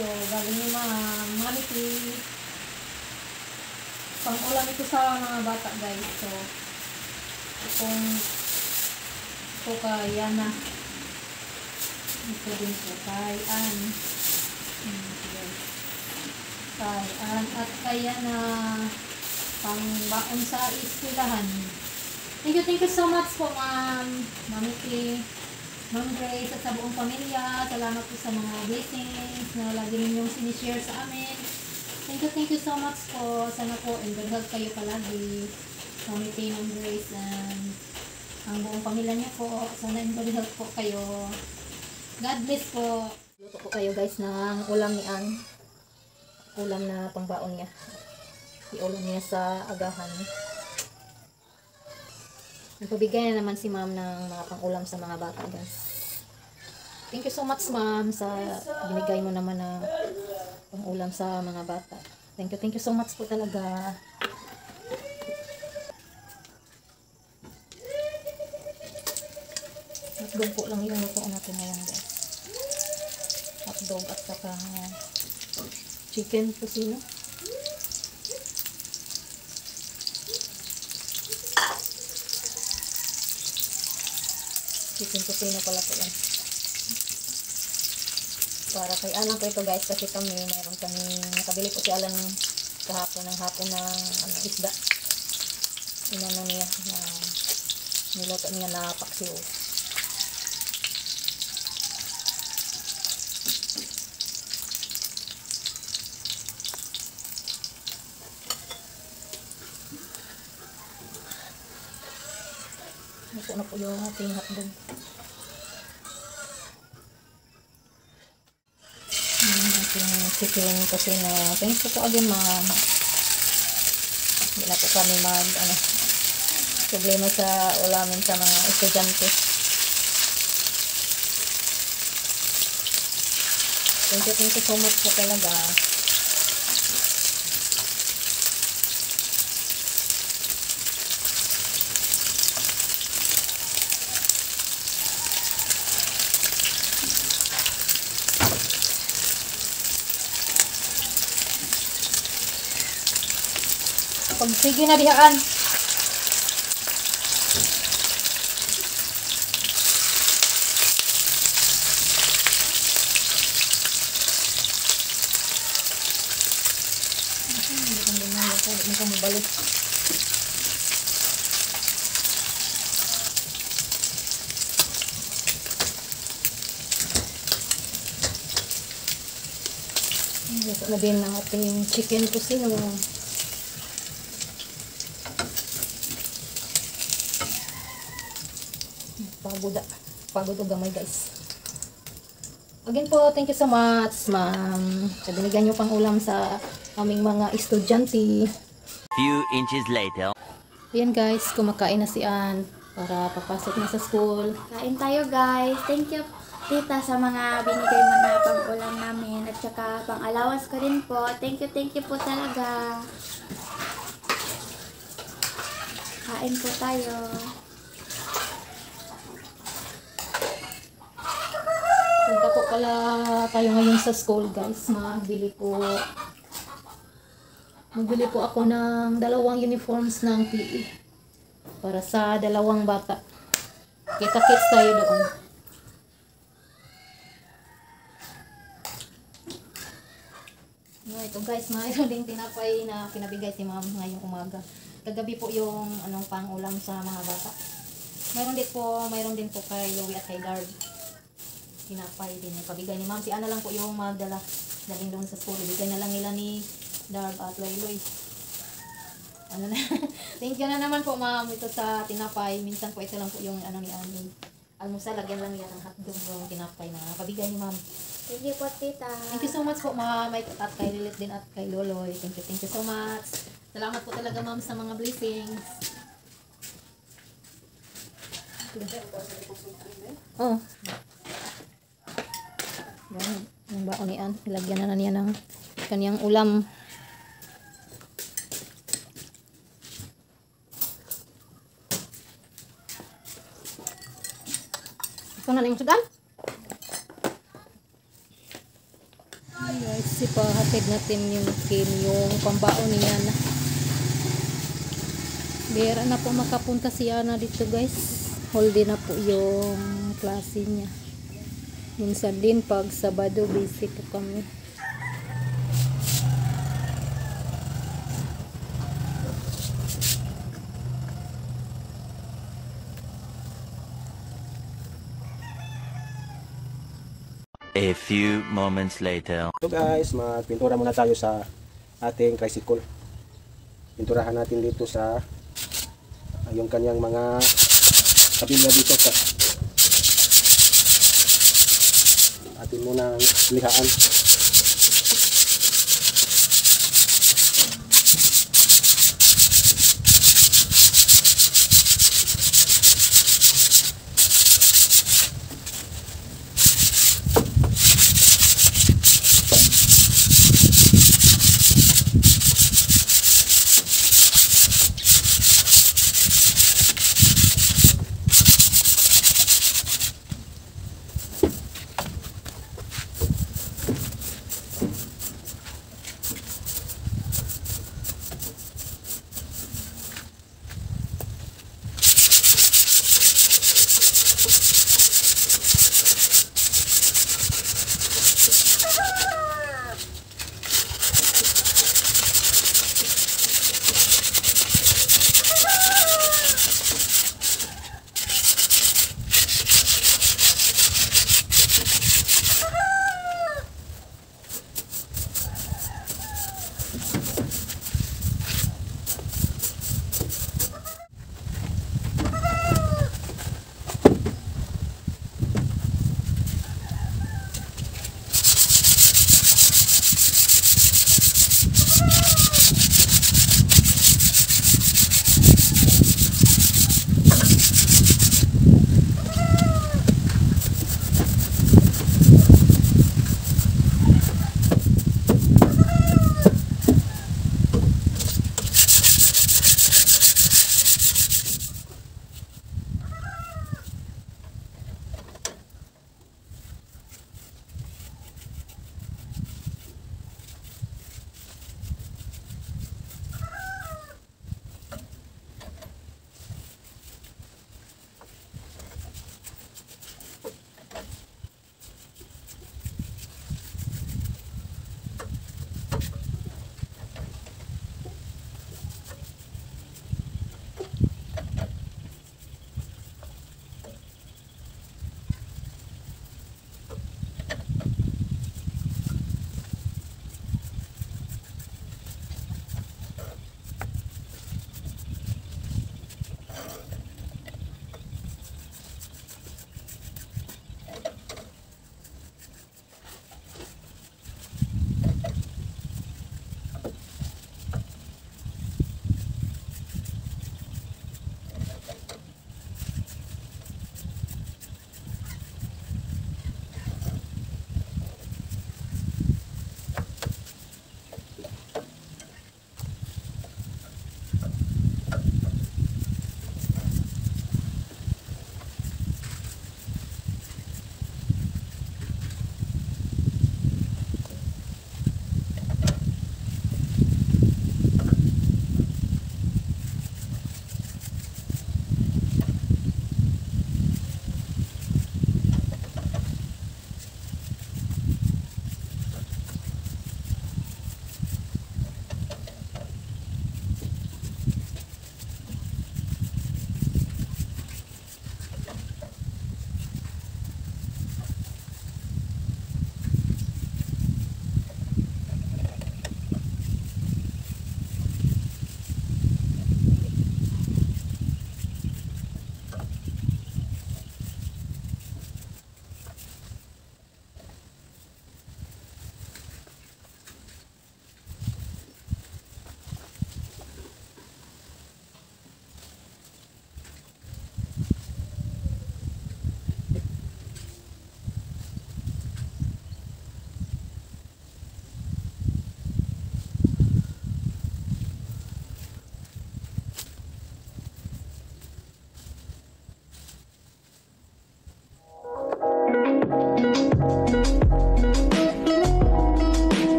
tayo. Galing ni Ma'am Maniki. Pang-ulam ito sa mga bata guys. So, kung ito kay Yana. Ito din po kay Ann. Kay Ann at kay Yana. Pang-baon sa eskwelahan. Thank you so much po Ma'am Maniki, Ma'am Grace at sa buong pamilya. Salamat po sa mga blessings na lagi ninyong sinishare sa amin. Thank you so much po. Sana po and good health kayo palagi. Mami Kay, Ma'am Grace, and ang buong pamilya niyo po. Sana and good health po kayo. God bless po. Luto po kayo guys ng ulam ni Ann. Ulam na pangbaon niya. Iulam niya sa agahan. Nagpabigay na naman si Ma'am ng mga pang-ulam sa mga bata guys. Thank you so much Ma'am sa binigay mo naman na pang-ulam sa mga bata. Thank you so much po talaga. Hotdog po lang yung luto natin ngayon guys. Hotdog at saka chicken pusino. Chicken pusino pala po yan. Para kay Alan po ito guys, kasi kami mayroon kami nakabili po si Alan kahapon ng hapon ng isda. Inano niya na niluto niya na paksiw. Ito na po yung ating hotdog. Chicken kusino. Thanks po again Ma'am. Hindi na po kami problema sa ulamin sa mga estudyante. Thank you so much po talaga. Sige na dihaan. Hindi ka mabalik. Ito na din ang ating chicken kusino. Pagod o gamay guys. Again po, thank you so much Ma'am sa binigyan nyo pang ulam sa aming mga estudyante. Few inches later. Ayan guys, kumakain na si Ann para papasok na sa school. Kain tayo guys. Thank you tita sa mga binigay mo na pang ulam namin at saka pang allowance ko rin po. Thank you po talaga. Kain po tayo. Punta po pala tayo ngayon sa school guys. Magbili po ako ng 2 uniforms ng PE para sa 2 bata. Kita-kits tayo doon. Ito guys, mayroon ding tinapay na pinabigay si Ma'am ngayong umaga. Kagabi po yung pang-ulam sa mga bata. Mayroon din po kay Louie at kay Darb. Tinapay din ay pabigay ni Ma'am. Si Ana lang po yung magdala daling doon sa school. Ibigay na lang nila ni Darb at Loy. Ano na? Thank you na naman po Ma'am ito sa tinapay. Minsan po ito lang po yung ni Ani. Almusal, lagyan lang yan ng hotdog yung tinapay na pabigay ni Ma'am. Thank you po tita. Thank you so much po Ma'am. At kay Lilit din at kay Loloy. Thank you so much. Salamat po talaga Ma'am sa mga blessings. Oh. Yan, yung baon ni Ann. Ilagyan na niya ng kanyang ulam. Ito na yung sudan. Kasi pahatid natin yung yung pambaon niya na. Bihira na po makapunta si Ana dito guys. Holiday na po yung klase niya. Minsan din pag Sabado busy po kami. A few moments later. So guys, magpintura muna tayo sa ating tricycle. Pinturahan natin dito sa yung kanyang mga kabilya dito sa atin muna lihaan.